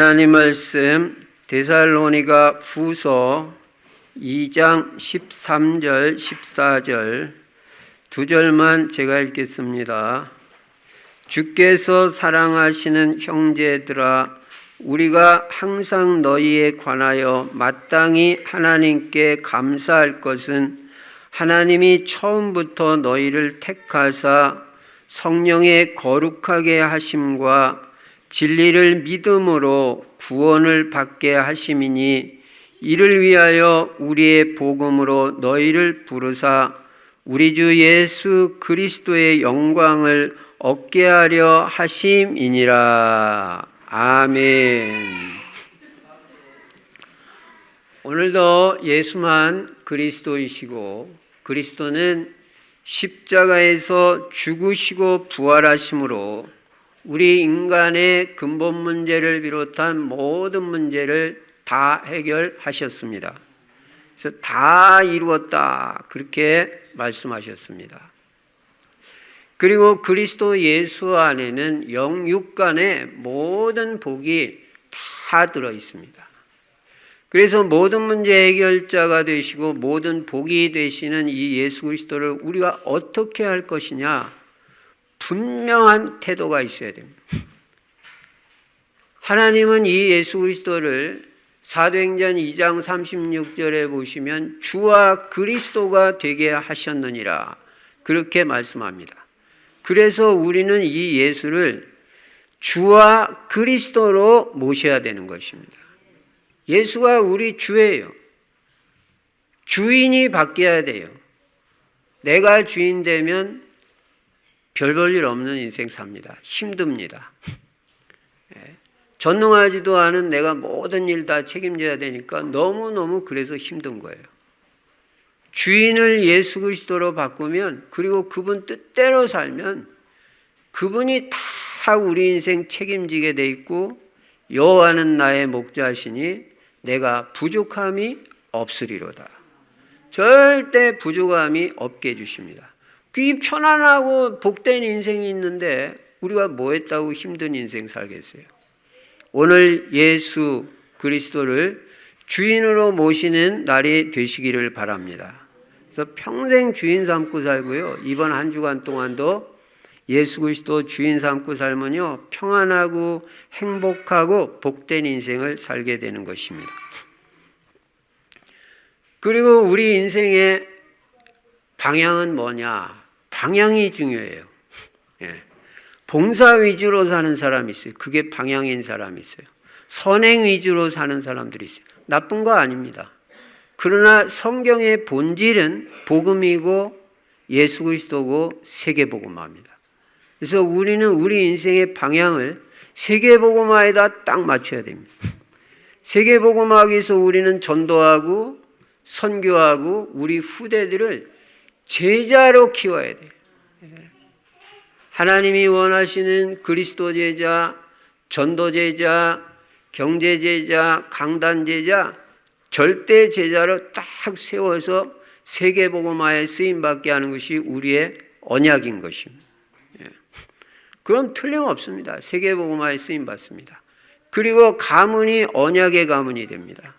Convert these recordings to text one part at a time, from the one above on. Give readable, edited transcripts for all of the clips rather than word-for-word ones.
하나님 말씀 데살로니가 후서 2장 13절 14절 두 절만 제가 읽겠습니다. 주께서 사랑하시는 형제들아, 우리가 항상 너희에 관하여 마땅히 하나님께 감사할 것은 하나님이 처음부터 너희를 택하사 성령의 거룩하게 하심과 진리를 믿음으로 구원을 받게 하심이니, 이를 위하여 우리의 복음으로 너희를 부르사 우리 주 예수 그리스도의 영광을 얻게 하려 하심이니라. 아멘. 오늘도 예수만 그리스도이시고, 그리스도는 십자가에서 죽으시고 부활하심으로 우리 인간의 근본 문제를 비롯한 모든 문제를 다 해결하셨습니다. 그래서 다 이루었다, 그렇게 말씀하셨습니다. 그리고 그리스도 예수 안에는 영육간의 모든 복이 다 들어 있습니다. 그래서 모든 문제 해결자가 되시고 모든 복이 되시는 이 예수 그리스도를 우리가 어떻게 할 것이냐, 분명한 태도가 있어야 됩니다. 하나님은 이 예수 그리스도를 사도행전 2장 36절에 보시면 주와 그리스도가 되게 하셨느니라, 그렇게 말씀합니다. 그래서 우리는 이 예수를 주와 그리스도로 모셔야 되는 것입니다. 예수가 우리 주예요. 주인이 바뀌어야 돼요. 내가 주인 되면 별 볼 일 없는 인생 삽니다. 힘듭니다. 전능하지도 않은 내가 모든 일 다 책임져야 되니까 너무너무 그래서 힘든 거예요. 주인을 예수 그리스도로 바꾸면, 그리고 그분 뜻대로 살면 그분이 다 우리 인생 책임지게 돼 있고, 여호와는 나의 목자시니 내가 부족함이 없으리로다. 절대 부족함이 없게 해주십니다. 이 편안하고 복된 인생이 있는데 우리가 뭐 했다고 힘든 인생 살겠어요? 오늘 예수 그리스도를 주인으로 모시는 날이 되시기를 바랍니다. 그래서 평생 주인 삼고 살고요, 이번 한 주간 동안도 예수 그리스도 주인 삼고 살면요, 평안하고 행복하고 복된 인생을 살게 되는 것입니다. 그리고 우리 인생의 방향은 뭐냐? 방향이 중요해요. 봉사 위주로 사는 사람이 있어요. 그게 방향인 사람이 있어요. 선행 위주로 사는 사람들이 있어요. 나쁜 거 아닙니다. 그러나 성경의 본질은 복음이고 예수 그리스도고 세계복음화입니다. 그래서 우리는 우리 인생의 방향을 세계복음화에다 딱 맞춰야 됩니다. 세계복음화하기 위해서 우리는 전도하고 선교하고 우리 후대들을 제자로 키워야 돼요. 하나님이 원하시는 그리스도 제자, 전도 제자, 경제 제자, 강단 제자, 절대 제자로 딱 세워서 세계복음화에 쓰임받게 하는 것이 우리의 언약인 것입니다. 그럼 틀림없습니다. 세계복음화에 쓰임받습니다. 그리고 가문이 언약의 가문이 됩니다.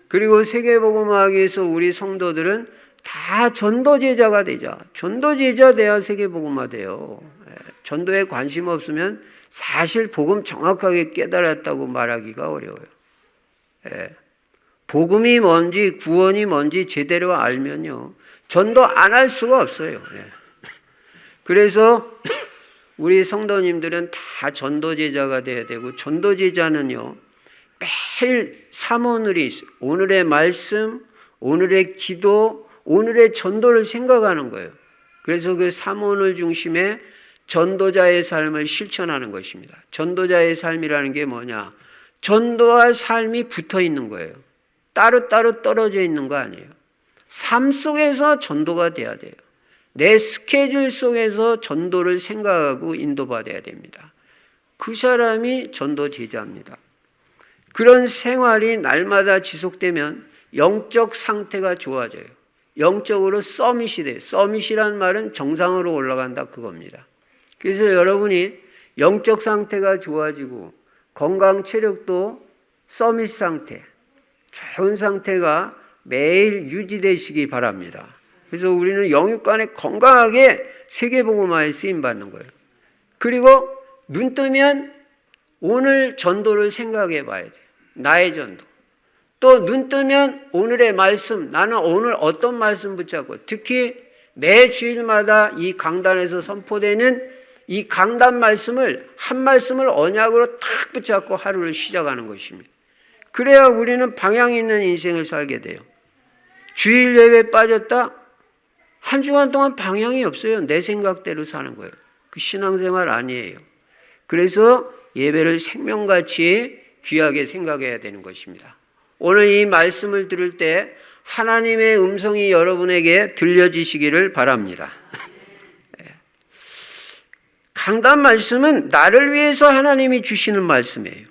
그리고 세계복음화하기 위해서 우리 성도들은 다 전도제자가 되자. 전도제자 돼야 세계복음화 돼요. 전도에 관심 없으면 사실 복음 정확하게 깨달았다고 말하기가 어려워요. 복음이 뭔지 구원이 뭔지 제대로 알면요, 전도 안 할 수가 없어요. 그래서 우리 성도님들은 다 전도제자가 돼야 되고, 전도제자는요 매일 삼오늘이 있어요. 오늘의 말씀, 오늘의 기도, 오늘의 전도를 생각하는 거예요. 그래서 그 삼오늘 중심에 전도자의 삶을 실천하는 것입니다. 전도자의 삶이라는 게 뭐냐? 전도와 삶이 붙어 있는 거예요. 따로따로 떨어져 있는 거 아니에요. 삶 속에서 전도가 돼야 돼요. 내 스케줄 속에서 전도를 생각하고 인도받아야 됩니다. 그 사람이 전도 제자입니다. 그런 생활이 날마다 지속되면 영적 상태가 좋아져요. 영적으로 서밋이 돼요. 서밋이란 말은 정상으로 올라간다, 그겁니다. 그래서 여러분이 영적 상태가 좋아지고 건강 체력도 서밋 상태, 좋은 상태가 매일 유지되시기 바랍니다. 그래서 우리는 영육간에 건강하게 세계복음화에 쓰임받는 거예요. 그리고 눈 뜨면 오늘 전도를 생각해 봐야 돼요. 나의 전도. 또 눈 뜨면 오늘의 말씀, 나는 오늘 어떤 말씀 붙잡고, 특히 매 주일마다 이 강단에서 선포되는 이 강단 말씀을, 한 말씀을 언약으로 탁 붙잡고 하루를 시작하는 것입니다. 그래야 우리는 방향 있는 인생을 살게 돼요. 주일 예배 빠졌다? 한 주간 동안 방향이 없어요. 내 생각대로 사는 거예요. 그 신앙생활 아니에요. 그래서 예배를 생명같이 귀하게 생각해야 되는 것입니다. 오늘 이 말씀을 들을 때 하나님의 음성이 여러분에게 들려지시기를 바랍니다. 강단 말씀은 나를 위해서 하나님이 주시는 말씀이에요.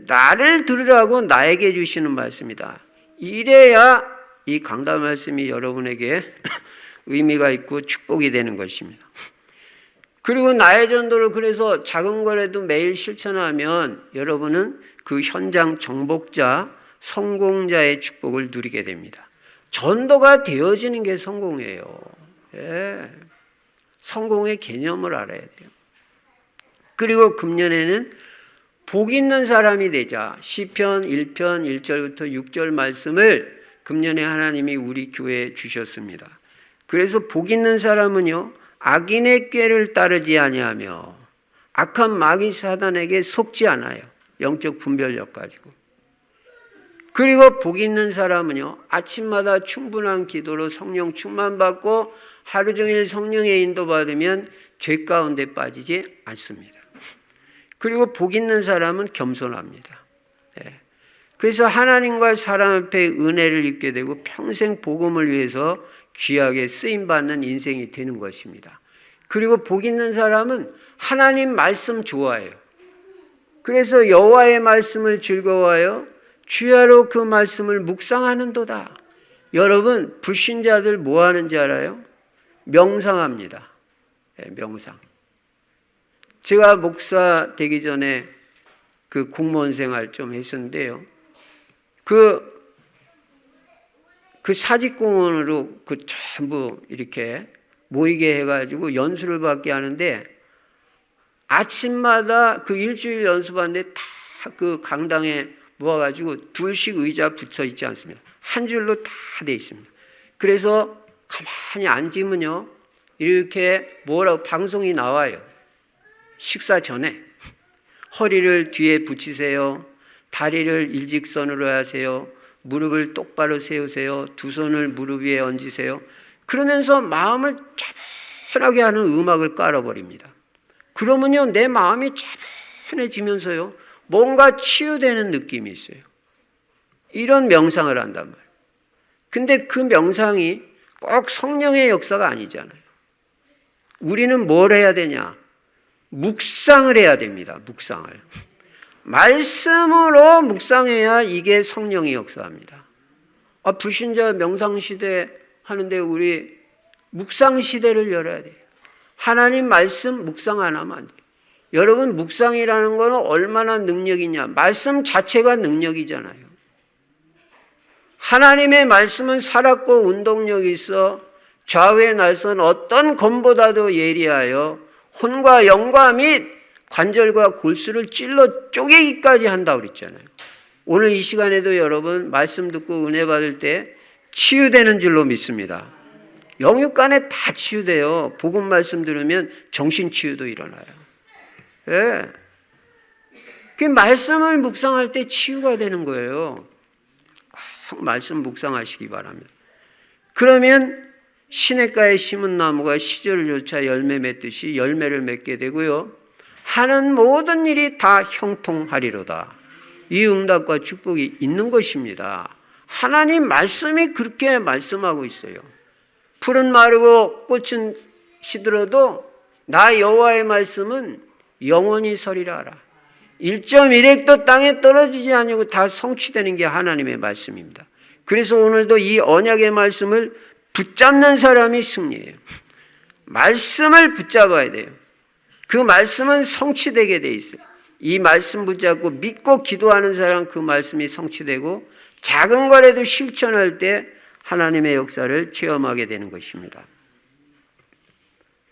나를 들으라고 나에게 주시는 말씀이다. 이래야 이 강단 말씀이 여러분에게 의미가 있고 축복이 되는 것입니다. 그리고 나의 전도를 그래서 작은 거라도 매일 실천하면 여러분은 그 현장 정복자, 성공자의 축복을 누리게 됩니다. 전도가 되어지는 게 성공이에요. 예. 성공의 개념을 알아야 돼요. 그리고 금년에는 복 있는 사람이 되자. 시편 1편 1절부터 6절 말씀을 금년에 하나님이 우리 교회에 주셨습니다. 그래서 복 있는 사람은요, 악인의 꾀를 따르지 아니하며 악한 마귀 사단에게 속지 않아요. 영적 분별력 가지고. 그리고 복 있는 사람은요, 아침마다 충분한 기도로 성령 충만받고 하루 종일 성령의 인도받으면 죄 가운데 빠지지 않습니다. 그리고 복 있는 사람은 겸손합니다. 네. 그래서 하나님과 사람 앞에 은혜를 입게 되고 평생 복음을 위해서 귀하게 쓰임받는 인생이 되는 것입니다. 그리고 복 있는 사람은 하나님 말씀 좋아해요. 그래서 여호와의 말씀을 즐거워하여 주야로 그 말씀을 묵상하는도다. 여러분, 불신자들 뭐 하는지 알아요? 명상합니다. 네, 명상. 제가 목사 되기 전에 그 공무원 생활 좀 했었는데요. 그 사직공원으로 그 전부 이렇게 모이게 해가지고 연수를 받게 하는데 아침마다 그 일주일 연수받는데 다 그 강당에 모아가지고 둘씩 의자 붙여 있지 않습니다. 한 줄로 다 돼 있습니다. 그래서 가만히 앉으면요, 이렇게 뭐라고 방송이 나와요. 식사 전에 허리를 뒤에 붙이세요. 다리를 일직선으로 하세요. 무릎을 똑바로 세우세요. 두 손을 무릎 위에 얹으세요. 그러면서 마음을 차분하게 하는 음악을 깔아버립니다. 그러면요, 내 마음이 차분해지면서요, 뭔가 치유되는 느낌이 있어요. 이런 명상을 한단 말이에요. 근데 그 명상이 꼭 성령의 역사가 아니잖아요. 우리는 뭘 해야 되냐? 묵상을 해야 됩니다. 묵상을. 말씀으로 묵상해야 이게 성령이 역사합니다. 불신자 명상시대 하는데 우리 묵상시대를 열어야 돼요. 하나님 말씀 묵상 안 하면 안 돼요. 여러분, 묵상이라는 거는 얼마나 능력이냐. 말씀 자체가 능력이잖아요. 하나님의 말씀은 살았고 운동력이 있어 좌우의 날선 어떤 검보다도 예리하여 혼과 영과 및 관절과 골수를 찔러 쪼개기까지 한다고 그랬잖아요. 오늘 이 시간에도 여러분 말씀 듣고 은혜 받을 때 치유되는 줄로 믿습니다. 영육간에 다 치유돼요. 복음 말씀 들으면 정신치유도 일어나요. 예. 그 말씀을 묵상할 때 치유가 되는 거예요. 꼭 말씀 묵상하시기 바랍니다. 그러면 시냇가에 심은 나무가 시절을 쫓아 열매 맺듯이 열매를 맺게 되고요. 하는 모든 일이 다 형통하리로다. 이 응답과 축복이 있는 것입니다. 하나님 말씀이 그렇게 말씀하고 있어요. 풀은 마르고 꽃은 시들어도 나 여호와의 말씀은 영원히 서리라 하라. 1.1획도 땅에 떨어지지 아니고 다 성취되는 게 하나님의 말씀입니다. 그래서 오늘도 이 언약의 말씀을 붙잡는 사람이 승리예요. 말씀을 붙잡아야 돼요. 그 말씀은 성취되게 돼 있어요. 이 말씀 붙잡고 믿고 기도하는 사람 그 말씀이 성취되고 작은 거라도 실천할 때 하나님의 역사를 체험하게 되는 것입니다.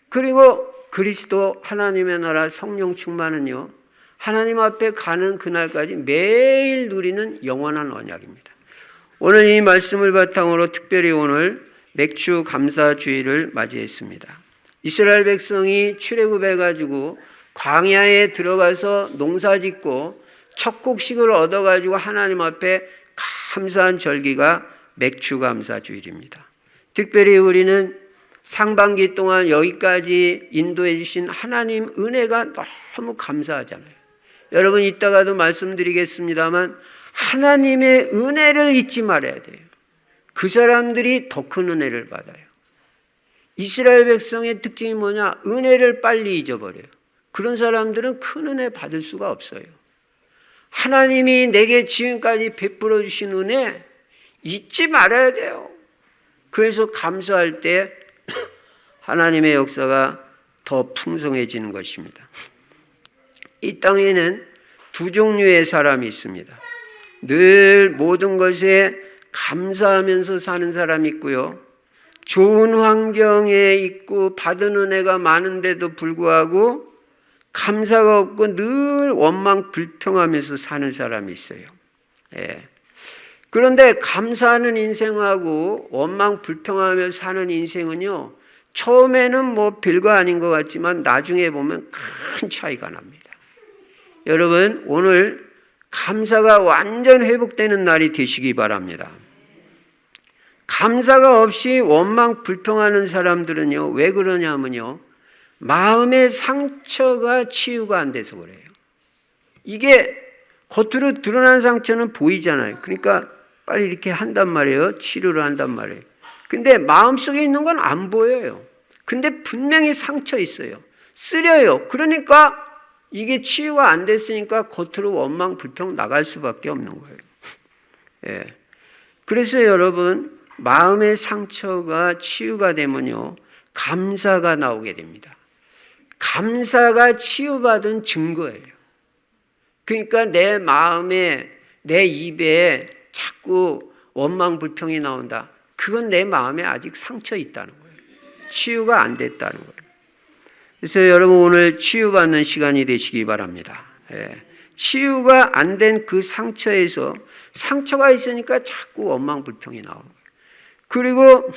그리고 그리스도 하나님의 나라 성령 충만은요, 하나님 앞에 가는 그날까지 매일 누리는 영원한 언약입니다. 오늘 이 말씀을 바탕으로 특별히 오늘 맥주 감사주의를 맞이했습니다. 이스라엘 백성이 출애굽해가지고 광야에 들어가서 농사짓고 첫 곡식을 얻어가지고 하나님 앞에 감사한 절기가 맥주 감사주일입니다. 특별히 우리는 상반기 동안 여기까지 인도해 주신 하나님 은혜가 너무 감사하잖아요. 여러분 이따가도 말씀드리겠습니다만 하나님의 은혜를 잊지 말아야 돼요. 그 사람들이 더 큰 은혜를 받아요. 이스라엘 백성의 특징이 뭐냐? 은혜를 빨리 잊어버려요. 그런 사람들은 큰 은혜 받을 수가 없어요. 하나님이 내게 지금까지 베풀어 주신 은혜 잊지 말아야 돼요. 그래서 감사할 때 하나님의 역사가 더 풍성해지는 것입니다. 이 땅에는 두 종류의 사람이 있습니다. 늘 모든 것에 감사하면서 사는 사람이 있고요. 좋은 환경에 있고 받은 은혜가 많은데도 불구하고 감사가 없고 늘 원망 불평하면서 사는 사람이 있어요. 예. 그런데 감사하는 인생하고 원망 불평하며 사는 인생은요, 처음에는 뭐 별거 아닌 것 같지만 나중에 보면 큰 차이가 납니다. 여러분 오늘 감사가 완전 회복되는 날이 되시기 바랍니다. 감사가 없이 원망 불평하는 사람들은요, 왜 그러냐면요, 마음의 상처가 치유가 안 돼서 그래요. 이게 겉으로 드러난 상처는 보이잖아요. 그러니까 빨리 이렇게 한단 말이에요. 치료를 한단 말이에요. 근데 마음속에 있는 건 안 보여요. 근데 분명히 상처 있어요. 쓰려요. 그러니까 이게 치유가 안 됐으니까 겉으로 원망 불평 나갈 수밖에 없는 거예요. 예. 그래서 여러분 마음의 상처가 치유가 되면요, 감사가 나오게 됩니다. 감사가 치유받은 증거예요. 그러니까 내 마음에, 내 입에 자꾸 원망 불평이 나온다. 그건 내 마음에 아직 상처 있다는 거예요. 치유가 안 됐다는 거예요. 그래서 여러분 오늘 치유받는 시간이 되시기 바랍니다. 예. 치유가 안 된 그 상처에서, 상처가 있으니까 자꾸 원망 불평이 나오는 거예요. 그리고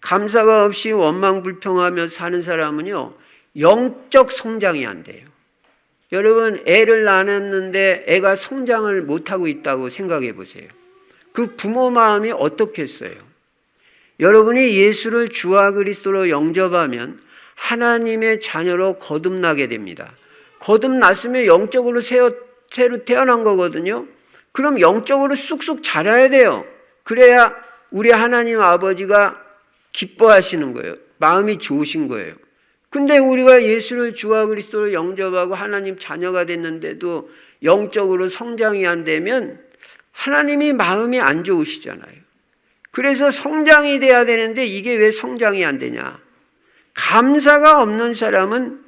감사가 없이 원망 불평하며 사는 사람은요, 영적 성장이 안 돼요. 여러분 애를 낳았는데 애가 성장을 못하고 있다고 생각해 보세요. 그 부모 마음이 어떻겠어요? 여러분이 예수를 주와 그리스도로 영접하면 하나님의 자녀로 거듭나게 됩니다. 거듭났으면 영적으로 새로 태어난 거거든요. 그럼 영적으로 쑥쑥 자라야 돼요. 그래야 우리 하나님 아버지가 기뻐하시는 거예요. 마음이 좋으신 거예요. 근데 우리가 예수를 주와 그리스도로 영접하고 하나님 자녀가 됐는데도 영적으로 성장이 안 되면 하나님이 마음이 안 좋으시잖아요. 그래서 성장이 돼야 되는데 이게 왜 성장이 안 되냐? 감사가 없는 사람은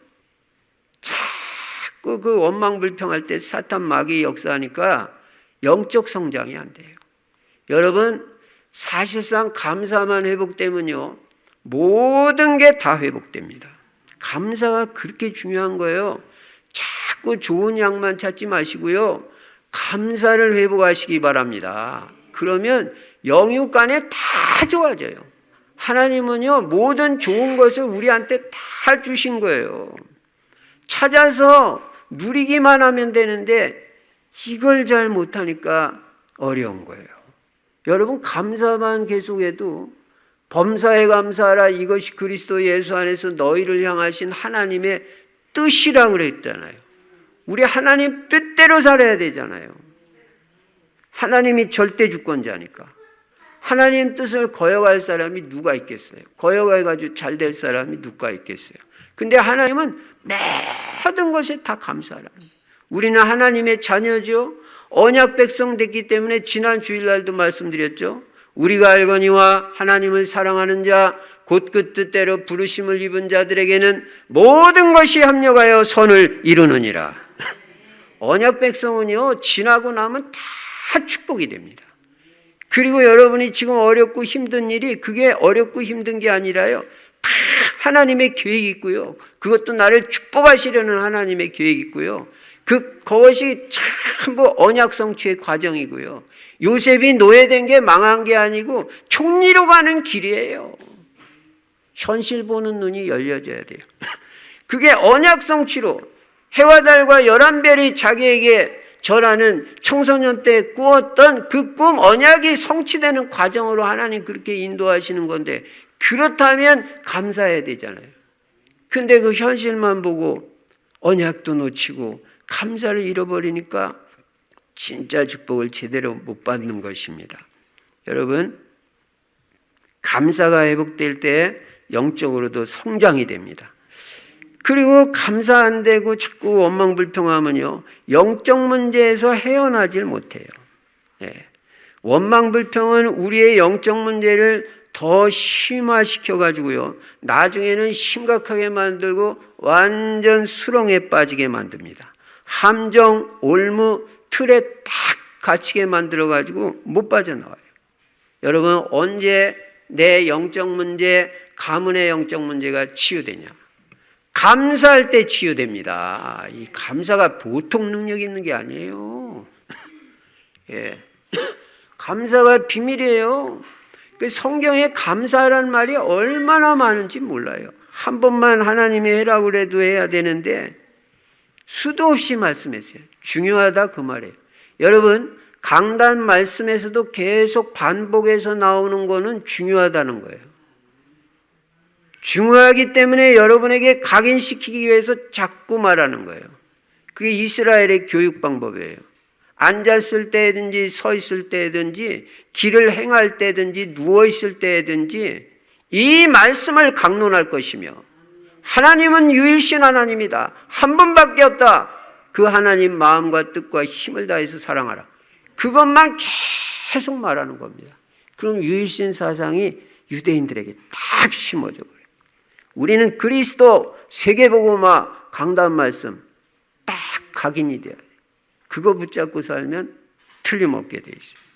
자꾸 그 원망 불평할 때 사탄 마귀 역사하니까 영적 성장이 안 돼요. 여러분 사실상 감사만 회복되면요, 모든 게 다 회복됩니다. 감사가 그렇게 중요한 거예요. 자꾸 좋은 양만 찾지 마시고요, 감사를 회복하시기 바랍니다. 그러면 영육간에 다 좋아져요. 하나님은요, 모든 좋은 것을 우리한테 다 주신 거예요. 찾아서 누리기만 하면 되는데 이걸 잘 못하니까 어려운 거예요. 여러분 감사만 계속해도 범사에 감사하라, 이것이 그리스도 예수 안에서 너희를 향하신 하나님의 뜻이라고 그랬잖아요. 우리 하나님 뜻대로 살아야 되잖아요. 하나님이 절대 주권자니까. 하나님 뜻을 거역할 사람이 누가 있겠어요? 거역해가지고 잘 될 사람이 누가 있겠어요? 근데 하나님은 모든 것에 다 감사하라. 우리는 하나님의 자녀죠. 언약 백성 됐기 때문에 지난 주일날도 말씀드렸죠. 우리가 알거니와 하나님을 사랑하는 자 곧 그 뜻대로 부르심을 입은 자들에게는 모든 것이 합력하여 선을 이루느니라. 언약 백성은요, 지나고 나면 다 축복이 됩니다. 그리고 여러분이 지금 어렵고 힘든 일이 그게 어렵고 힘든 게 아니라요, 다 하나님의 계획이 있고요. 그것도 나를 축복하시려는 하나님의 계획이 있고요. 그것이 전부 언약 성취의 과정이고요. 요셉이 노예된 게 망한 게 아니고 총리로 가는 길이에요. 현실 보는 눈이 열려져야 돼요. 그게 언약 성취로 해와 달과 11별이 자기에게 절하는 청소년 때 꾸었던 그 꿈 언약이 성취되는 과정으로 하나님 그렇게 인도하시는 건데, 그렇다면 감사해야 되잖아요. 근데 그 현실만 보고 언약도 놓치고 감사를 잃어버리니까 진짜 축복을 제대로 못 받는 것입니다. 여러분, 감사가 회복될 때 영적으로도 성장이 됩니다. 그리고 감사 안 되고 자꾸 원망 불평하면요, 영적 문제에서 헤어나질 못해요. 네. 원망 불평은 우리의 영적 문제를 더 심화시켜 가지고요, 나중에는 심각하게 만들고 완전 수렁에 빠지게 만듭니다. 함정, 올무, 틀에 딱 갇히게 만들어 가지고 못 빠져나와요. 여러분, 언제 내 영적 문제, 가문의 영적 문제가 치유되냐? 감사할 때 치유됩니다. 이 감사가 보통 능력 있는 게 아니에요. 예. 감사가 비밀이에요. 그 성경에 감사라는 말이 얼마나 많은지 몰라요. 한 번만 하나님이 해라고 그래도 해야 되는데 수도 없이 말씀했어요. 중요하다 그 말이에요. 여러분, 강단 말씀에서도 계속 반복해서 나오는 거는 중요하다는 거예요. 중요하기 때문에 여러분에게 각인시키기 위해서 자꾸 말하는 거예요. 그게 이스라엘의 교육 방법이에요. 앉았을 때든지 서 있을 때든지 길을 행할 때든지 누워 있을 때든지 이 말씀을 강론할 것이며, 하나님은 유일신 하나님이다. 한 분밖에 없다. 그 하나님 마음과 뜻과 힘을 다해서 사랑하라. 그것만 계속 말하는 겁니다. 그럼 유일신 사상이 유대인들에게 딱 심어져 버려요. 우리는 그리스도 세계복음화 강단 말씀 딱 각인이 돼야 돼요. 그거 붙잡고 살면 틀림없게 돼 있어요.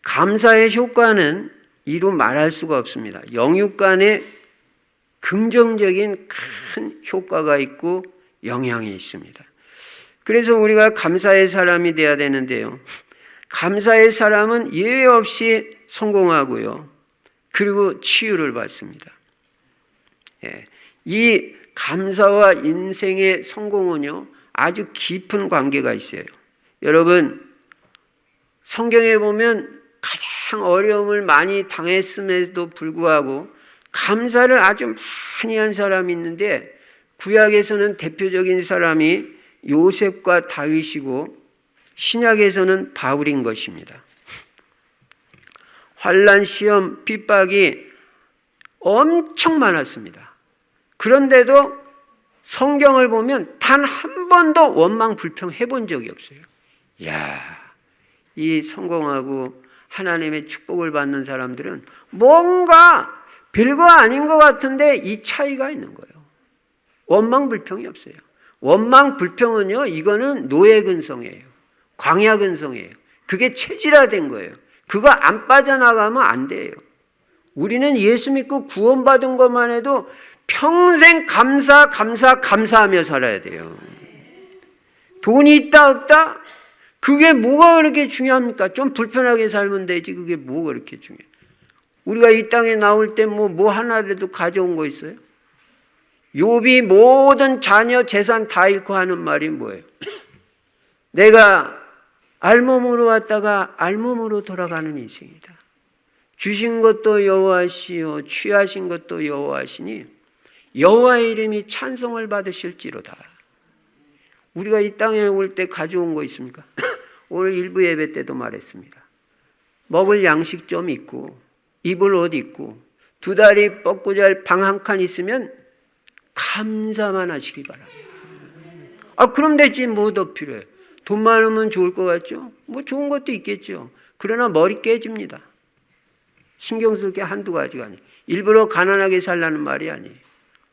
감사의 효과는 이루 말할 수가 없습니다. 영육 간에 긍정적인 큰 효과가 있고 영향이 있습니다. 그래서 우리가 감사의 사람이 돼야 되는데요, 감사의 사람은 예외 없이 성공하고요, 그리고 치유를 받습니다. 예. 이 감사와 인생의 성공은요, 아주 깊은 관계가 있어요. 여러분, 성경에 보면 가장 어려움을 많이 당했음에도 불구하고 감사를 아주 많이 한 사람이 있는데, 구약에서는 대표적인 사람이 요셉과 다윗이고 신약에서는 바울인 것입니다. 환난, 시험, 핍박이 엄청 많았습니다. 그런데도 성경을 보면 단 한 번도 원망 불평 해본 적이 없어요. 이야, 이 성공하고 하나님의 축복을 받는 사람들은 뭔가 별거 아닌 것 같은데 이 차이가 있는 거예요. 원망 불평이 없어요. 원망 불평은요, 이거는 노예 근성이에요. 광야 근성이에요. 그게 체질화된 거예요. 그거 안 빠져나가면 안 돼요. 우리는 예수 믿고 구원받은 것만 해도 평생 감사하며 살아야 돼요. 돈이 있다 없다? 그게 뭐가 그렇게 중요합니까? 좀 불편하게 살면 되지 그게 뭐가 그렇게 중요해요? 우리가 이 땅에 나올 때 뭐 하나라도 가져온 거 있어요? 욥이 모든 자녀 재산 다 잃고 하는 말이 뭐예요? 내가 알몸으로 왔다가 알몸으로 돌아가는 인생이다. 주신 것도 여호와시요 취하신 것도 여호와시니 여호와의 이름이 찬송을 받으실지로다. 우리가 이 땅에 올 때 가져온 거 있습니까? 오늘 일부 예배 때도 말했습니다. 먹을 양식 좀 있고 입을 옷 있고 두 다리 뻗고 잘 방 한 칸 있으면 감사만 하시기 바랍니다. 그럼 되지 뭐 더 필요해. 돈 많으면 좋을 것 같죠? 뭐 좋은 것도 있겠죠. 그러나 머리 깨집니다. 신경 쓸 게 한두 가지가 아니에요. 일부러 가난하게 살라는 말이 아니에요.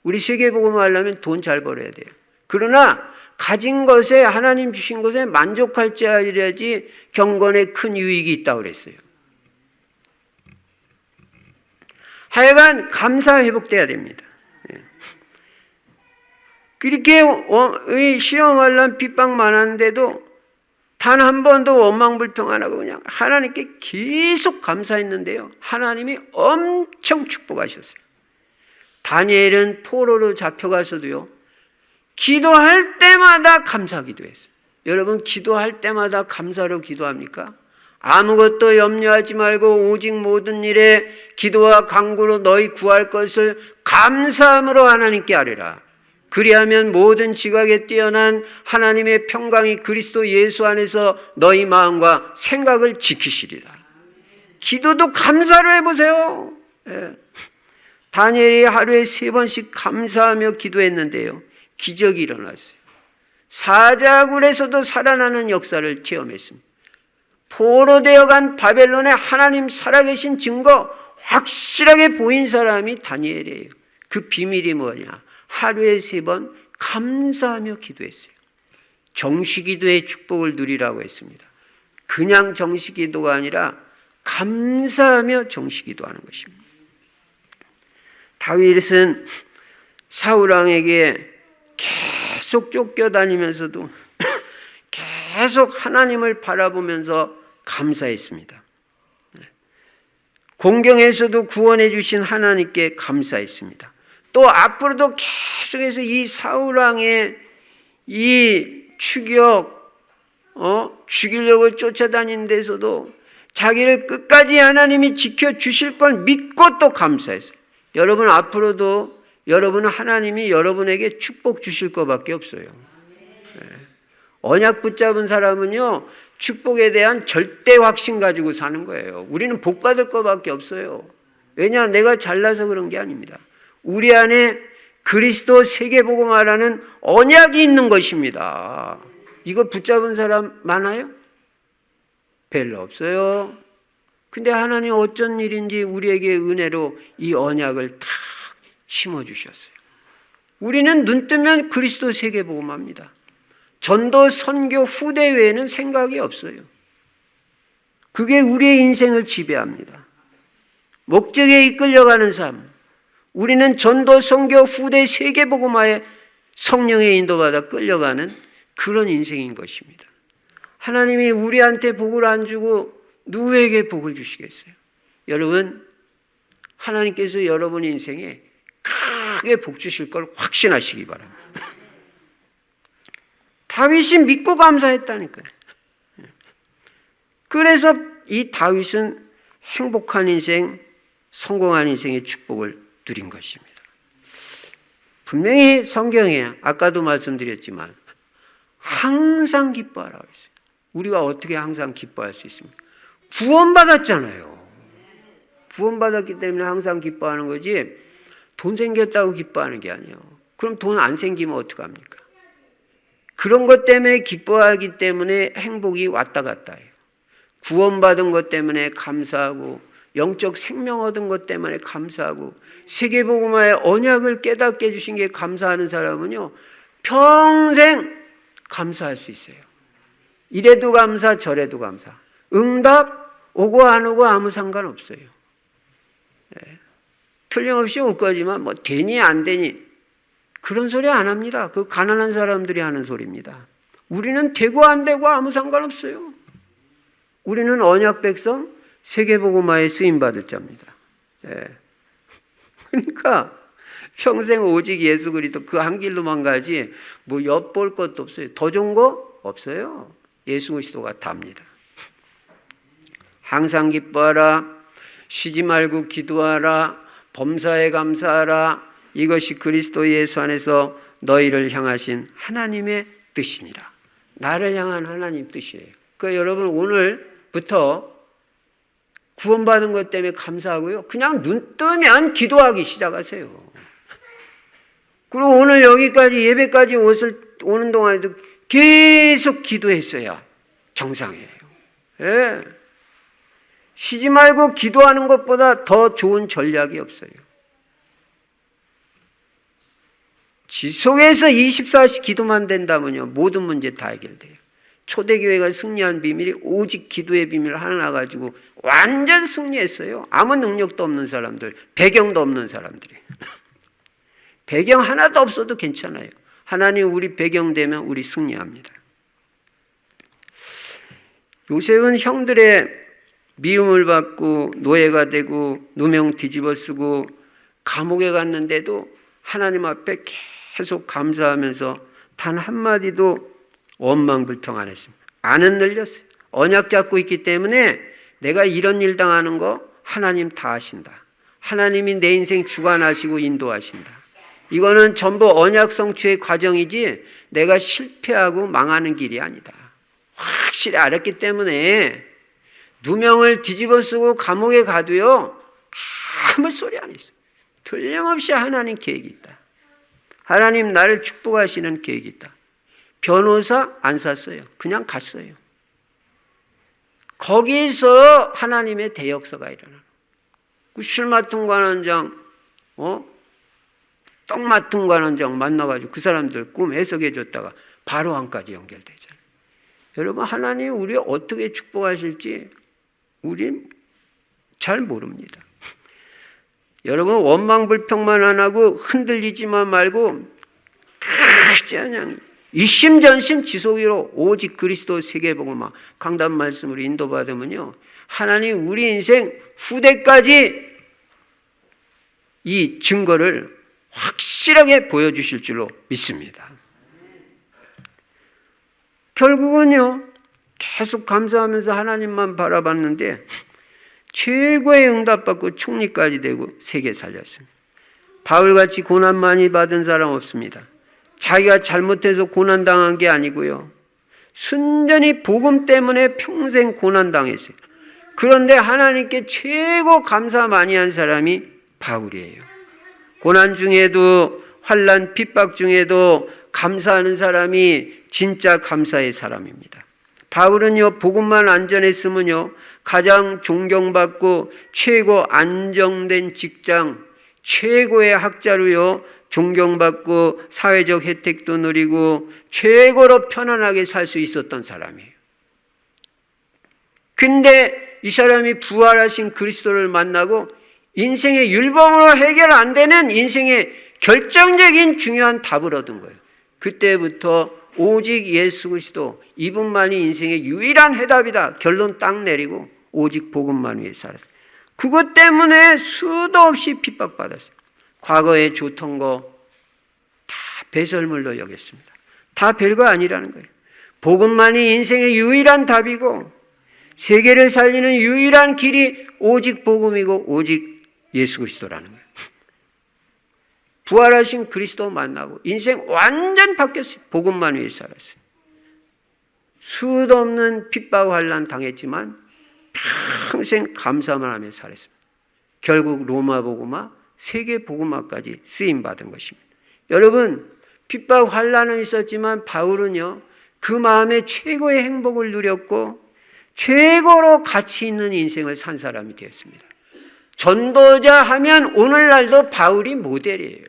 우리 세계복음화 하려면 돈 잘 벌어야 돼요. 그러나 가진 것에, 하나님 주신 것에 만족할 줄 알아야지 경건에 큰 유익이 있다고 그랬어요. 하여간 감사 회복돼야 됩니다. 그렇게 시험하려면 핍박 많았는데도 단 한 번도 원망불평 안 하고 그냥 하나님께 계속 감사했는데요. 하나님이 엄청 축복하셨어요. 다니엘은 포로로 잡혀가서도요, 기도할 때마다 감사 기도했어요. 여러분, 기도할 때마다 감사로 기도합니까? 아무것도 염려하지 말고 오직 모든 일에 기도와 간구로 너희 구할 것을 감사함으로 하나님께 아뢰라. 그리하면 모든 지각에 뛰어난 하나님의 평강이 그리스도 예수 안에서 너희 마음과 생각을 지키시리라. 기도도 감사로 해보세요. 다니엘이 하루에 3번씩 감사하며 기도했는데요, 기적이 일어났어요. 사자굴에서도 살아나는 역사를 체험했습니다. 포로되어 간 바벨론에 하나님 살아계신 증거 확실하게 보인 사람이 다니엘이에요. 그 비밀이 뭐냐? 하루에 3번 감사하며 기도했어요. 정시기도의 축복을 누리라고 했습니다. 그냥 정시기도가 아니라 감사하며 정시기도하는 것입니다. 다윗은 사울왕에게 계속 쫓겨다니면서도 계속 하나님을 바라보면서 감사했습니다. 공경에서도 구원해 주신 하나님께 감사했습니다. 또 앞으로도 계속해서 이 사울왕의 이 죽이려고 쫓아다니는 데서도 자기를 끝까지 하나님이 지켜주실 걸 믿고 또 감사했어요. 여러분, 앞으로도 여러분은 하나님이 여러분에게 축복 주실 것밖에 없어요. 언약 붙잡은 사람은요, 축복에 대한 절대 확신 가지고 사는 거예요. 우리는 복 받을 것밖에 없어요. 왜냐? 내가 잘나서 그런 게 아닙니다. 우리 안에 그리스도 세계복음화라는 언약이 있는 것입니다. 이거 붙잡은 사람 많아요? 별로 없어요. 근데 하나님 어쩐 일인지 우리에게 은혜로 이 언약을 탁 심어주셨어요. 우리는 눈 뜨면 그리스도 세계복음화입니다. 전도, 선교, 후대 외에는 생각이 없어요. 그게 우리의 인생을 지배합니다. 목적에 이끌려가는 삶. 우리는 전도, 선교, 후대, 세계복음화에 성령의 인도받아 끌려가는 그런 인생인 것입니다. 하나님이 우리한테 복을 안 주고 누구에게 복을 주시겠어요? 여러분, 하나님께서 여러분 인생에 크게 복 주실 걸 확신하시기 바랍니다. 다윗이 믿고 감사했다니까요. 그래서 이 다윗은 행복한 인생, 성공한 인생의 축복을 누린 것입니다. 분명히 성경에 아까도 말씀드렸지만 항상 기뻐하라고 했어요. 우리가 어떻게 항상 기뻐할 수 있습니까? 구원받았잖아요. 구원받았기 때문에 항상 기뻐하는 거지 돈 생겼다고 기뻐하는 게 아니에요. 그럼 돈 안 생기면 어떡합니까? 그런 것 때문에 기뻐하기 때문에 행복이 왔다 갔다 해요. 구원받은 것 때문에 감사하고 영적 생명 얻은 것 때문에 감사하고 세계복음화의 언약을 깨닫게 해주신 게 감사하는 사람은요, 평생 감사할 수 있어요. 이래도 감사, 저래도 감사. 응답 오고 안 오고 아무 상관없어요. 네. 틀림없이 올 거지만 뭐 되니 안 되니 그런 소리 안 합니다. 그 가난한 사람들이 하는 소리입니다. 우리는 되고 안 되고 아무 상관없어요. 우리는 언약 백성, 세계복음화에 쓰임받을 자입니다. 네. 그러니까 평생 오직 예수 그리스도 그 한 길로만 가지 뭐 엿볼 것도 없어요. 더 좋은 거 없어요. 예수 그리스도가 답니다. 항상 기뻐하라. 쉬지 말고 기도하라. 범사에 감사하라. 이것이 그리스도 예수 안에서 너희를 향하신 하나님의 뜻이니라. 나를 향한 하나님 뜻이에요. 그러니까 여러분 오늘부터 구원받은 것 때문에 감사하고요. 그냥 눈 뜨면 기도하기 시작하세요. 그리고 오늘 여기까지 예배까지 오는 동안에도 계속 기도했어야 정상이에요. 예. 쉬지 말고 기도하는 것보다 더 좋은 전략이 없어요. 지속해서 24시 기도만 된다면요, 모든 문제 다 해결돼요. 초대교회가 승리한 비밀이 오직 기도의 비밀 하나 가지고 완전 승리했어요. 아무 능력도 없는 사람들, 배경도 없는 사람들이. 배경 하나도 없어도 괜찮아요. 하나님 우리 배경 되면 우리 승리합니다. 요셉은 형들의 미움을 받고 노예가 되고 누명 뒤집어 쓰고 감옥에 갔는데도 하나님 앞에 계속 감사하면서 단 한마디도 원망불평 안 했습니다. 안 흔들렸어요. 언약 잡고 있기 때문에 내가 이런 일 당하는 거 하나님 다 아신다. 하나님이 내 인생 주관하시고 인도하신다. 이거는 전부 언약 성취의 과정이지 내가 실패하고 망하는 길이 아니다. 확실히 알았기 때문에 누명을 뒤집어 쓰고 감옥에 가도요, 아무 소리 안 했어요. 틀림없이 하나님 계획이 있다. 하나님 나를 축복하시는 계획이 있다. 변호사 안 샀어요. 그냥 갔어요. 거기서 하나님의 대역사가 일어나요. 술 맡은 관원장, 떡 맡은 관원장 만나가지고 그 사람들 꿈 해석해 줬다가 바로 왕까지 연결되잖아요. 여러분, 하나님 우리 어떻게 축복하실지 우린 잘 모릅니다. 여러분, 원망불평만 안 하고 흔들리지만 말고 그냥 일심전심 지속으로 오직 그리스도 세계복음화 강단 말씀으로 인도받으면요, 하나님 우리 인생 후대까지 이 증거를 확실하게 보여주실 줄로 믿습니다. 결국은요, 계속 감사하면서 하나님만 바라봤는데 최고의 응답받고 총리까지 되고 세계 살렸습니다. 바울같이 고난 많이 받은 사람 없습니다. 자기가 잘못해서 고난당한 게 아니고요, 순전히 복음 때문에 평생 고난당했어요. 그런데 하나님께 최고 감사 많이 한 사람이 바울이에요. 고난 중에도, 환난 핍박 중에도 감사하는 사람이 진짜 감사의 사람입니다. 바울은요, 복음만 안전했으면요, 가장 존경받고 최고 안정된 직장, 최고의 학자로요, 존경받고 사회적 혜택도 누리고 최고로 편안하게 살 수 있었던 사람이에요. 근데 이 사람이 부활하신 그리스도를 만나고 인생의 율법으로 해결 안 되는 인생의 결정적인 중요한 답을 얻은 거예요. 그때부터 오직 예수 그리스도, 이분만이 인생의 유일한 해답이다 결론 딱 내리고 오직 복음만 위해 살았어요. 그것 때문에 수도 없이 핍박받았어요. 과거에 좋던 거 다 배설물로 여겼습니다. 다 별거 아니라는 거예요. 복음만이 인생의 유일한 답이고 세계를 살리는 유일한 길이 오직 복음이고 오직 예수 그리스도라는 거예요. 부활하신 그리스도 만나고 인생 완전 바뀌었어요. 복음만 위해 살았어요. 수도 없는 핍박 환난 당했지만 평생 감사만 하며 살았습니다. 결국 로마 복음화, 세계 복음화까지 쓰임 받은 것입니다. 여러분, 핍박 환난은 있었지만 바울은요, 그 마음에 최고의 행복을 누렸고 최고로 가치 있는 인생을 산 사람이 되었습니다. 전도자 하면 오늘날도 바울이 모델이에요.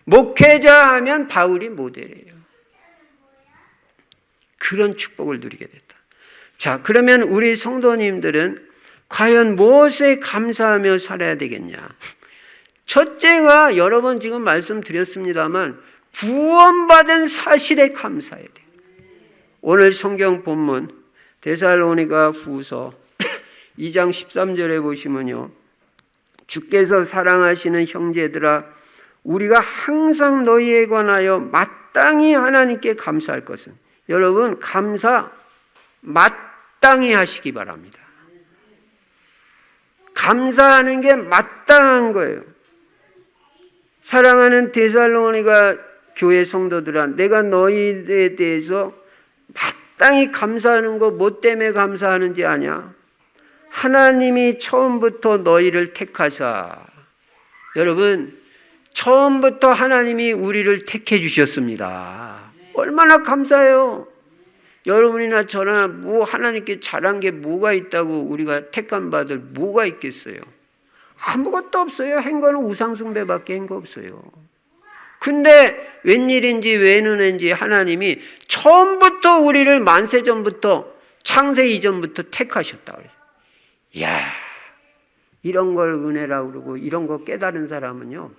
목회자 하면 바울이 모델이에요. 그런 축복을 누리게 됐다. 자, 그러면 우리 성도님들은 과연 무엇에 감사하며 살아야 되겠냐? 첫째가 여러 번 지금 말씀드렸습니다만 구원받은 사실에 감사해야 돼요. 오늘 성경 본문 데살로니가 후서 2장 13절에 보시면요, 주께서 사랑하시는 형제들아, 우리가 항상 너희에 관하여 마땅히 하나님께 감사할 것은, 여러분 감사 마땅히 하시기 바랍니다. 감사하는 게 마땅한 거예요. 사랑하는 데살로니가 교회 성도들아, 내가 너희에 대해서 마땅히 감사하는 거 뭐 때문에 감사하는지 아냐? 하나님이 처음부터 너희를 택하사, 여러분 처음부터 하나님이 우리를 택해 주셨습니다. 얼마나 감사해요. 여러분이나 저나 뭐 하나님께 잘한 게 뭐가 있다고 우리가 택함 받을 뭐가 있겠어요? 아무것도 없어요. 한 거는 우상숭배밖에 한 거 없어요. 근데 웬일인지 왜 은혜인지 하나님이 처음부터 우리를 만세 전부터 창세 이전부터 택하셨다 그래요. 이야, 이런 걸 은혜라고 그러고 이런 거 깨달은 사람은요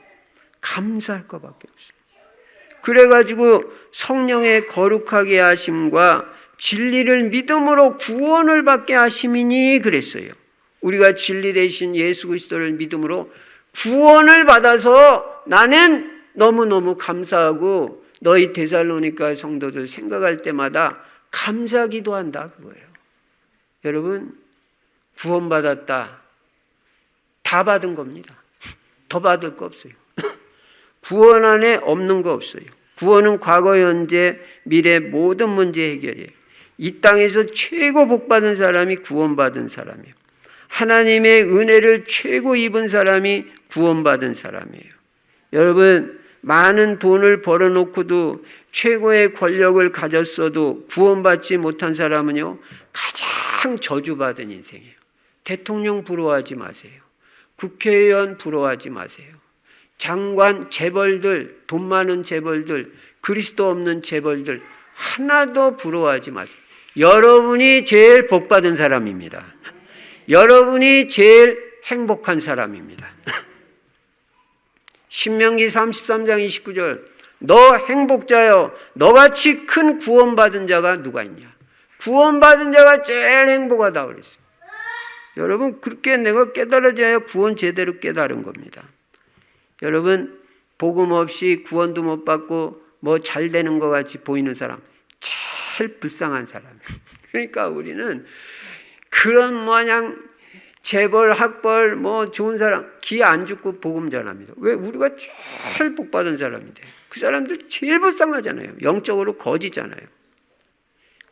감사할 것밖에 없어요. 그래가지고 성령의 거룩하게 하심과 진리를 믿음으로 구원을 받게 하심이니 그랬어요. 우리가 진리 되신 예수 그리스도를 믿음으로 구원을 받아서 나는 너무너무 감사하고 너희 데살로니가 성도들 생각할 때마다 감사 기도한다 그거예요. 여러분 구원받았다. 다 받은 겁니다. 더 받을 거 없어요. 구원 안에 없는 거 없어요. 구원은 과거, 현재, 미래 모든 문제 해결이에요. 이 땅에서 최고 복받은 사람이 구원받은 사람이에요. 하나님의 은혜를 최고 입은 사람이 구원받은 사람이에요. 여러분 많은 돈을 벌어놓고도 최고의 권력을 가졌어도 구원받지 못한 사람은요 가장 저주받은 인생이에요. 대통령 부러워하지 마세요. 국회의원 부러워하지 마세요. 장관, 재벌들, 돈 많은 재벌들, 그리스도 없는 재벌들 하나도 부러워하지 마세요. 여러분이 제일 복받은 사람입니다. 여러분이 제일 행복한 사람입니다. 신명기 33장 29절 너 행복자여 너같이 큰 구원받은 자가 누가 있냐. 구원받은 자가 제일 행복하다 그랬어요. 여러분 그렇게 내가 깨달아져야 구원 제대로 깨달은 겁니다. 여러분 복음 없이 구원도 못 받고 뭐 잘 되는 것 같이 보이는 사람 제일 불쌍한 사람. 그러니까 우리는 그런 마냥 재벌 학벌 뭐 좋은 사람 기 안 죽고 복음 전합니다. 왜? 우리가 제일 복받은 사람인데 그 사람들 제일 불쌍하잖아요. 영적으로 거지잖아요.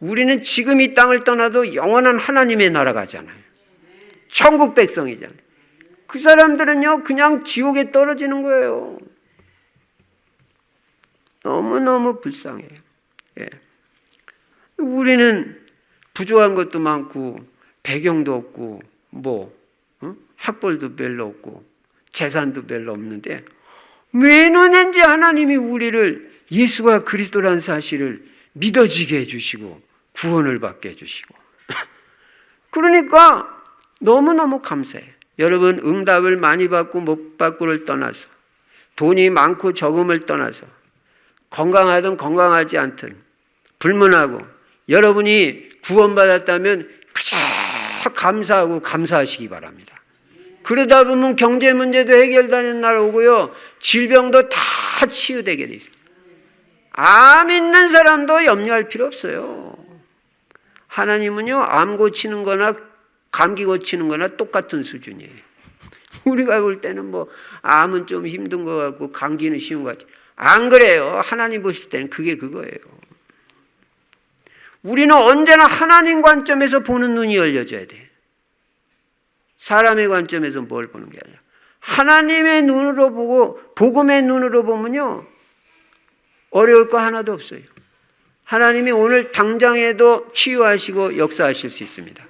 우리는 지금 이 땅을 떠나도 영원한 하나님의 나라 가잖아요. 천국 백성이잖아요. 그 사람들은요 그냥 지옥에 떨어지는 거예요. 너무너무 불쌍해요. 예. 우리는 부족한 것도 많고 배경도 없고 학벌도 별로 없고 재산도 별로 없는데 왜 너는지 하나님이 우리를 예수가 그리스도라는 사실을 믿어지게 해주시고 구원을 받게 해주시고 그러니까 너무너무 감사해요. 여러분 응답을 많이 받고 못 받고를 떠나서 돈이 많고 적음을 떠나서 건강하든 건강하지 않든 불문하고 여러분이 구원받았다면 그저 감사하고 감사하시기 바랍니다. 그러다 보면 경제 문제도 해결되는 날 오고요. 질병도 다 치유되게 돼 있어요. 암 있는 사람도 염려할 필요 없어요. 하나님은요 암 고치는 거나 감기 고치는 거나 똑같은 수준이에요. 우리가 볼 때는 뭐 암은 좀 힘든 것 같고 감기는 쉬운 것 같지. 안 그래요. 하나님 보실 때는 그게 그거예요. 우리는 언제나 하나님 관점에서 보는 눈이 열려져야 돼. 사람의 관점에서 뭘 보는 게 아니라 하나님의 눈으로 보고 복음의 눈으로 보면요 어려울 거 하나도 없어요. 하나님이 오늘 당장에도 치유하시고 역사하실 수 있습니다.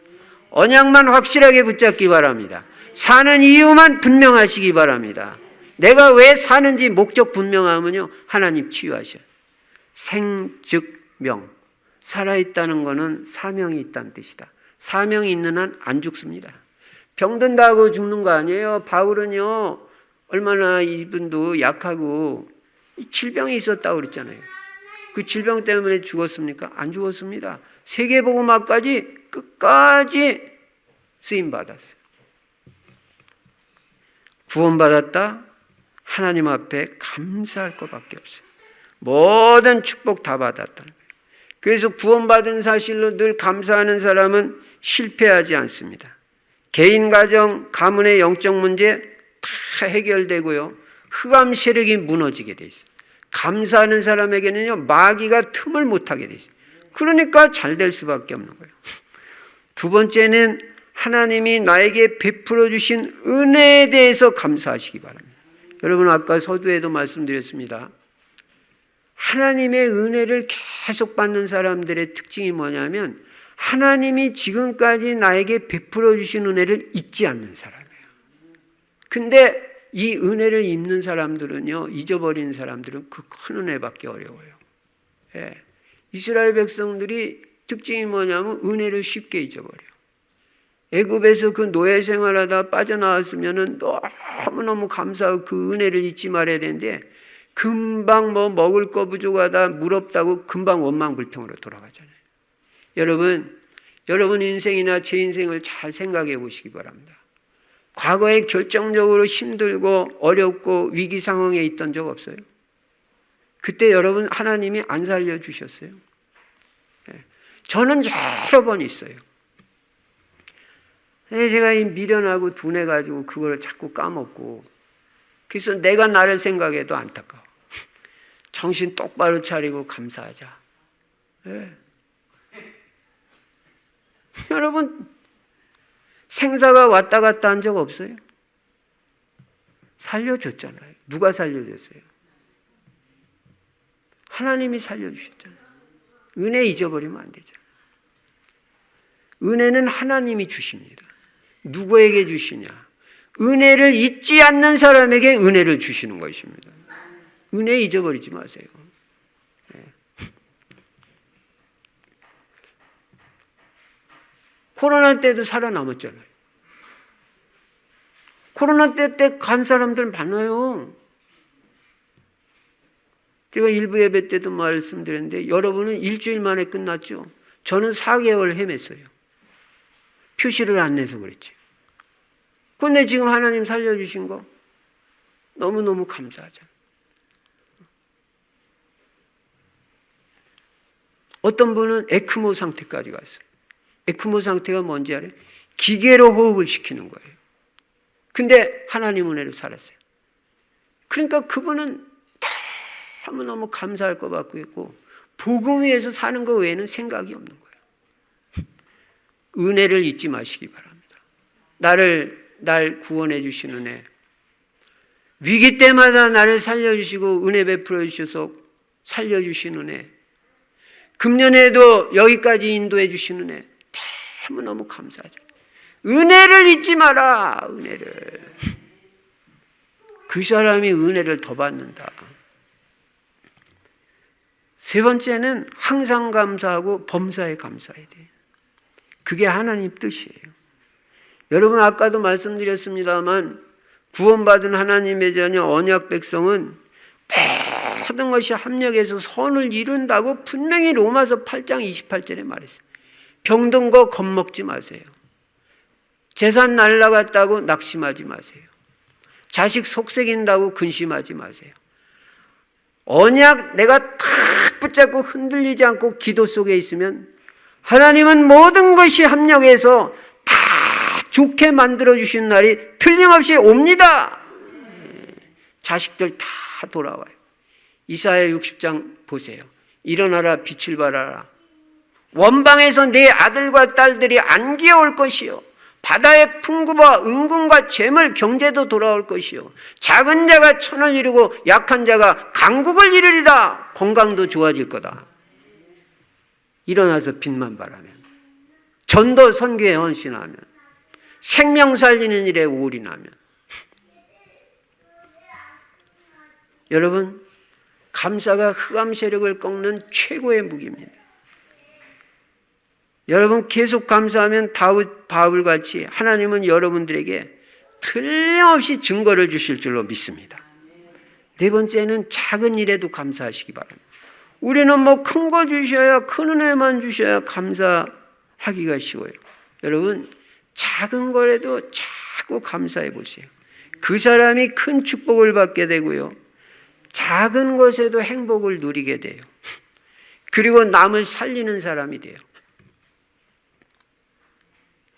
언약만 확실하게 붙잡기 바랍니다. 사는 이유만 분명하시기 바랍니다. 내가 왜 사는지 목적 분명하면요 하나님 치유하셔요. 생, 즉, 명. 살아있다는 것은 사명이 있다는 뜻이다. 사명이 있는 한 안 죽습니다. 병든다고 죽는 거 아니에요. 바울은요 얼마나 이분도 약하고 질병이 있었다고 그랬잖아요. 그 질병 때문에 죽었습니까? 안 죽었습니다. 세계복음화까지 끝까지 쓰임받았어요. 구원받았다? 하나님 앞에 감사할 것밖에 없어요. 모든 축복 다 받았다는 거예요. 그래서 구원받은 사실로 늘 감사하는 사람은 실패하지 않습니다. 개인, 가정, 가문의 영적 문제 다 해결되고요. 흑암 세력이 무너지게 돼 있어요. 감사하는 사람에게는요 마귀가 틈을 못하게 돼 있어요. 그러니까 잘 될 수밖에 없는 거예요. 두 번째는 하나님이 나에게 베풀어 주신 은혜에 대해서 감사하시기 바랍니다. 여러분 아까 서두에도 말씀드렸습니다. 하나님의 은혜를 계속 받는 사람들의 특징이 뭐냐면 하나님이 지금까지 나에게 베풀어 주신 은혜를 잊지 않는 사람이에요. 근데 이 은혜를 입는 사람들은요, 잊어버리는 사람들은 그 큰 은혜 받기 어려워요. 예. 이스라엘 백성들이 특징이 뭐냐면 은혜를 쉽게 잊어버려요. 애굽에서 그 노예 생활하다 빠져나왔으면은 너무너무 감사하고 그 은혜를 잊지 말아야 되는데, 금방 뭐 먹을 거 부족하다, 물 없다고 금방 원망불평으로 돌아가잖아요. 여러분 인생이나 제 인생을 잘 생각해 보시기 바랍니다. 과거에 결정적으로 힘들고 어렵고 위기 상황에 있던 적 없어요? 그때 여러분 하나님이 안 살려주셨어요? 저는 여러 번 있어요. 제가 미련하고 둔해가지고 그걸 자꾸 까먹고, 그래서 내가 나를 생각해도 안타까워. 정신 똑바로 차리고 감사하자. 네. 여러분 생사가 왔다 갔다 한 적 없어요? 살려줬잖아요. 누가 살려줬어요? 하나님이 살려주셨잖아요. 은혜 잊어버리면 안 되잖아요. 은혜는 하나님이 주십니다. 누구에게 주시냐? 은혜를 잊지 않는 사람에게 은혜를 주시는 것입니다. 은혜 잊어버리지 마세요. 네. 코로나 때도 살아남았잖아요. 코로나 때 간 사람들 많아요. 제가 일부 예배 때도 말씀드렸는데 여러분은 일주일 만에 끝났죠. 저는 4개월 헤맸어요. 표시를 안 내서 그랬지. 그런데 지금 하나님 살려주신 거 너무너무 감사하잖아요. 어떤 분은 에크모 상태까지 갔어요. 에크모 상태가 뭔지 알아요? 기계로 호흡을 시키는 거예요. 근데 하나님 은혜로 살았어요. 그러니까 그분은 너무너무 감사할 것 같고 있고, 복음 위에서 사는 것 외에는 생각이 없는 거예요. 은혜를 잊지 마시기 바랍니다. 날 구원해 주신 은혜, 위기 때마다 나를 살려주시고 은혜 베풀어 주셔서 살려주신 은혜, 금년에도 여기까지 인도해 주신 은혜 너무너무 감사하죠. 은혜를 잊지 마라. 은혜를. 그 사람이 은혜를 더 받는다. 세 번째는 항상 감사하고 범사에 감사해야 돼요. 그게 하나님 뜻이에요. 여러분 아까도 말씀드렸습니다만 구원받은 하나님의 자녀 언약 백성은 모든 것이 합력해서 선을 이룬다고 분명히 로마서 8장 28절에 말했어요. 병든 거 겁먹지 마세요. 재산 날라갔다고 낙심하지 마세요. 자식 속색인다고 근심하지 마세요. 언약 내가 탁 붙잡고 흔들리지 않고 기도 속에 있으면 하나님은 모든 것이 합력해서 다 좋게 만들어주신 날이 틀림없이 옵니다. 자식들 다 돌아와요. 이사야 60장 보세요. 일어나라 빛을 발하라. 원방에서 내 아들과 딸들이 안기어올 것이요. 바다의 풍부와 은금과 재물 경제도 돌아올 것이요. 작은 자가 천을 이루고 약한 자가 강국을 이루리다. 건강도 좋아질 거다. 일어나서 빛만 바라면, 전도 선교에 헌신하면, 생명 살리는 일에 올인하면. 여러분, 감사가 흑암 세력을 꺾는 최고의 무기입니다. 여러분 계속 감사하면 바울같이 하나님은 여러분들에게 틀림없이 증거를 주실 줄로 믿습니다. 네 번째는 작은 일에도 감사하시기 바랍니다. 우리는 뭐 큰 거 주셔야, 큰 은혜만 주셔야 감사하기가 쉬워요. 여러분 작은 거라도 자꾸 감사해 보세요. 그 사람이 큰 축복을 받게 되고요. 작은 것에도 행복을 누리게 돼요. 그리고 남을 살리는 사람이 돼요.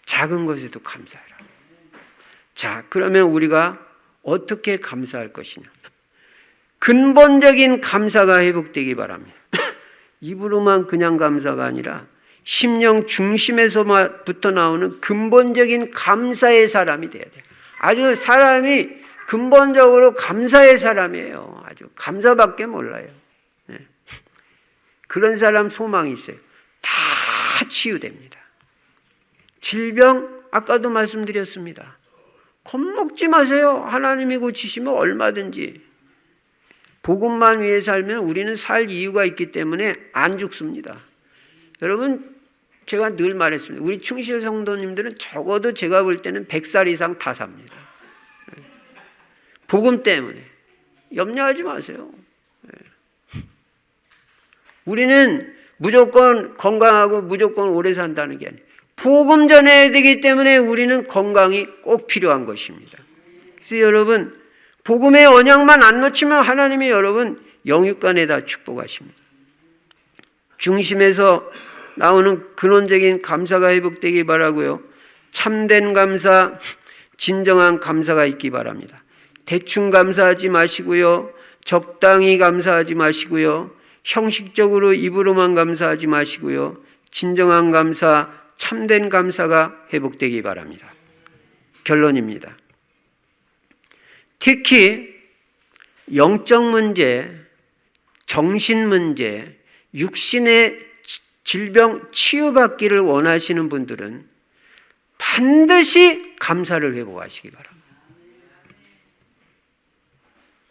작은 것에도 감사해라. 자, 그러면 우리가 어떻게 감사할 것이냐? 근본적인 감사가 회복되기 바랍니다. 입으로만 그냥 감사가 아니라 심령 중심에서부터 나오는 근본적인 감사의 사람이 돼야 돼요. 아주 사람이 근본적으로 감사의 사람이에요. 아주 감사밖에 몰라요. 네. 그런 사람 소망이 있어요. 다 치유됩니다. 질병, 아까도 말씀드렸습니다. 겁먹지 마세요. 하나님이 고치시면 얼마든지. 복음만 위해 살면 우리는 살 이유가 있기 때문에 안 죽습니다. 여러분, 제가 늘 말했습니다. 우리 충실 성도님들은 적어도 제가 볼 때는 100살 이상 다 삽니다. 복음 때문에. 염려하지 마세요. 우리는 무조건 건강하고 무조건 오래 산다는 게 아니에요. 복음 전해야 되기 때문에 우리는 건강이 꼭 필요한 것입니다. 그래서 여러분, 복음의 언약만 안 놓치면 하나님이 여러분 영육간에다 축복하십니다. 중심에서 나오는 근원적인 감사가 회복되기 바라고요. 참된 감사, 진정한 감사가 있기 바랍니다. 대충 감사하지 마시고요. 적당히 감사하지 마시고요. 형식적으로 입으로만 감사하지 마시고요. 진정한 감사, 참된 감사가 회복되기 바랍니다. 결론입니다. 특히 영적 문제, 정신 문제, 육신의 질병 치유받기를 원하시는 분들은 반드시 감사를 회복하시기 바랍니다.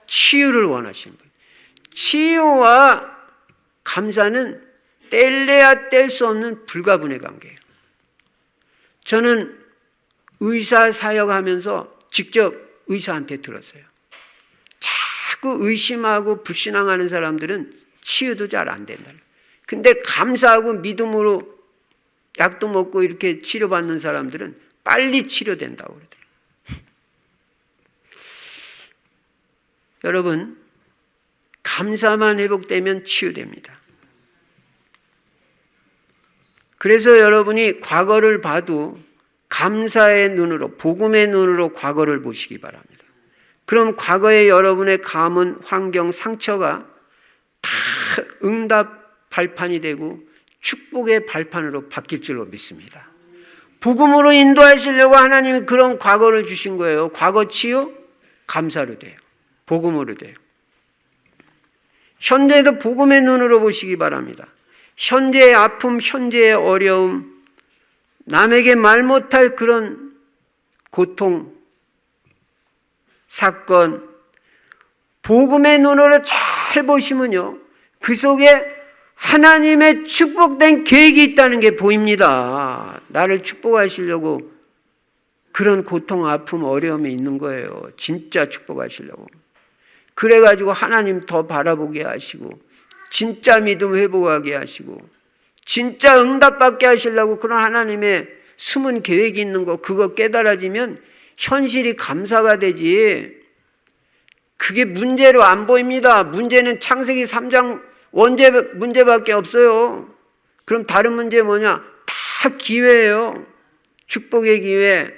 치유를 원하시는 분. 치유와 감사는 뗄래야 뗄 수 없는 불가분의 관계예요. 저는 의사 사역하면서 직접 의사한테 들었어요. 자꾸 의심하고 불신앙하는 사람들은 치유도 잘 안 된다. 근데 감사하고 믿음으로 약도 먹고 이렇게 치료받는 사람들은 빨리 치료된다고 그러더라고요. 여러분, 감사만 회복되면 치유됩니다. 그래서 여러분이 과거를 봐도 감사의 눈으로, 복음의 눈으로 과거를 보시기 바랍니다. 그럼 과거의 여러분의 감은, 환경, 상처가 다 응답 발판이 되고 축복의 발판으로 바뀔 줄로 믿습니다. 복음으로 인도하시려고 하나님이 그런 과거를 주신 거예요. 과거 치유, 감사로 돼요. 복음으로 돼요. 현재도 복음의 눈으로 보시기 바랍니다. 현재의 아픔, 현재의 어려움, 남에게 말 못할 그런 고통, 사건, 복음의 눈으로 잘 보시면요, 그 속에 하나님의 축복된 계획이 있다는 게 보입니다. 나를 축복하시려고 그런 고통, 아픔, 어려움이 있는 거예요. 진짜 축복하시려고. 그래가지고 하나님 더 바라보게 하시고, 진짜 믿음 회복하게 하시고, 진짜 응답받게 하시려고 그런 하나님의 숨은 계획이 있는 거, 그거 깨달아지면 현실이 감사가 되지. 그게 문제로 안 보입니다. 문제는 창세기 3장 원죄 문제밖에 없어요. 그럼 다른 문제 뭐냐? 다 기회예요. 축복의 기회,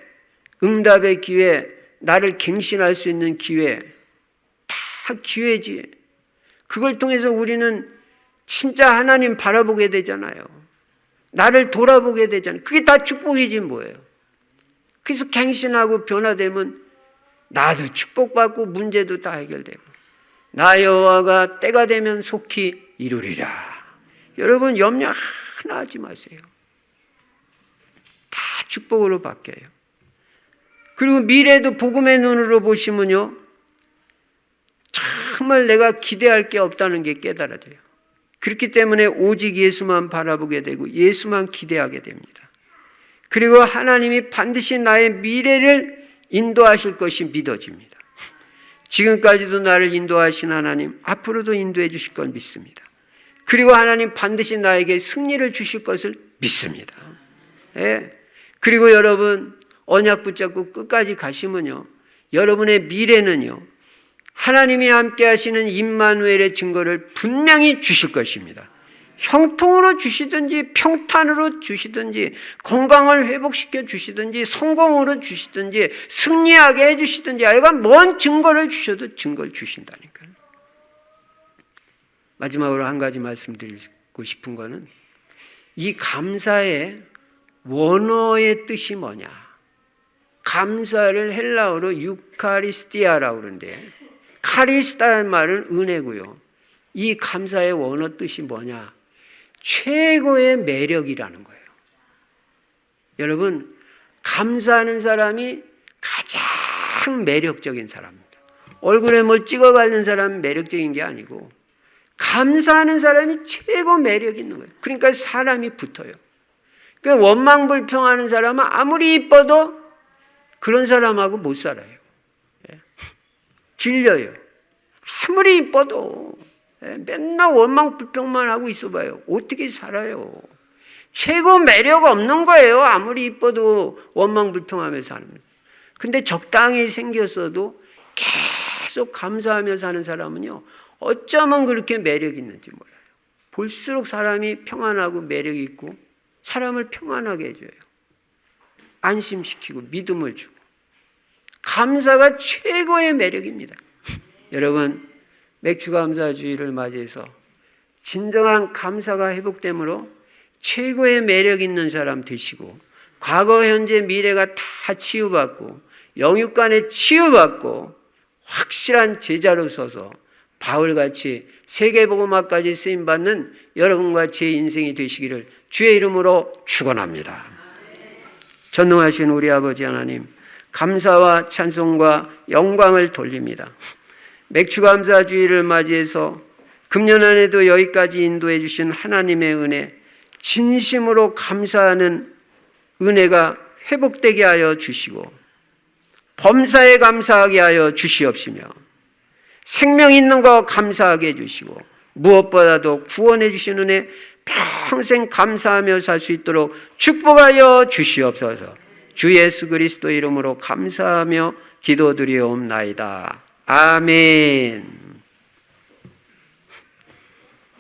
응답의 기회, 나를 갱신할 수 있는 기회, 다 기회지. 그걸 통해서 우리는 진짜 하나님 바라보게 되잖아요. 나를 돌아보게 되잖아요. 그게 다 축복이지 뭐예요. 그래서 갱신하고 변화되면 나도 축복받고 문제도 다 해결되고, 나 여호와가 때가 되면 속히 이루리라. 여러분 염려 하나 하지 마세요. 다 축복으로 바뀌어요. 그리고 미래도 복음의 눈으로 보시면요, 정말 내가 기대할 게 없다는 게 깨달아져요. 그렇기 때문에 오직 예수만 바라보게 되고 예수만 기대하게 됩니다. 그리고 하나님이 반드시 나의 미래를 인도하실 것이 믿어집니다. 지금까지도 나를 인도하신 하나님, 앞으로도 인도해 주실 걸 믿습니다. 그리고 하나님 반드시 나에게 승리를 주실 것을 믿습니다. 예. 그리고 여러분 언약 붙잡고 끝까지 가시면요, 여러분의 미래는요, 하나님이 함께 하시는 임마누엘의 증거를 분명히 주실 것입니다. 형통으로 주시든지 평탄으로 주시든지 건강을 회복시켜 주시든지 성공으로 주시든지 승리하게 해주시든지 하여간 뭔 증거를 주셔도 증거를 주신다니까요. 마지막으로 한 가지 말씀드리고 싶은 거는 이 감사의 원어의 뜻이 뭐냐. 감사를 헬라어로 유카리스티아라고 그러는데, 카리스타는 말은 은혜고요. 이 감사의 원어 뜻이 뭐냐? 최고의 매력이라는 거예요. 여러분, 감사하는 사람이 가장 가장 매력적인 사람입니다. 얼굴에 뭘 찍어 바른 사람은 매력적인 게 아니고 감사하는 사람이 최고 매력 있는 거예요. 그러니까 사람이 붙어요. 그러니까 원망불평하는 사람은 아무리 이뻐도 그런 사람하고 못 살아요. 질려요. 아무리 이뻐도 맨날 원망불평만 하고 있어봐요. 어떻게 살아요? 최고 매력 없는 거예요. 아무리 이뻐도 원망불평하며 사는 거예요. 근데 적당히 생겼어도 계속 감사하며 사는 사람은요, 어쩌면 그렇게 매력 있는지 몰라요. 볼수록 사람이 평안하고 매력 있고 사람을 평안하게 해줘요. 안심시키고 믿음을 주고. 감사가 최고의 매력입니다. 여러분, 맥주감사주의를 맞이해서 진정한 감사가 회복되므로 최고의 매력 있는 사람 되시고, 과거, 현재, 미래가 다 치유받고 영육간에 치유받고 확실한 제자로 서서 바울같이 세계복음화까지 쓰임받는 여러분과 제 인생이 되시기를 주의 이름으로 축원합니다. 전능하신 우리 아버지 하나님, 감사와 찬송과 영광을 돌립니다. 맥주감사주의를 맞이해서 금년 안에도 여기까지 인도해 주신 하나님의 은혜, 진심으로 감사하는 은혜가 회복되게 하여 주시고 범사에 감사하게 하여 주시옵시며 생명 있는 거 감사하게 해주시고 무엇보다도 구원해 주신 은혜 평생 감사하며 살 수 있도록 축복하여 주시옵소서. 주 예수 그리스도 이름으로 감사하며 기도드리옵나이다. 아멘.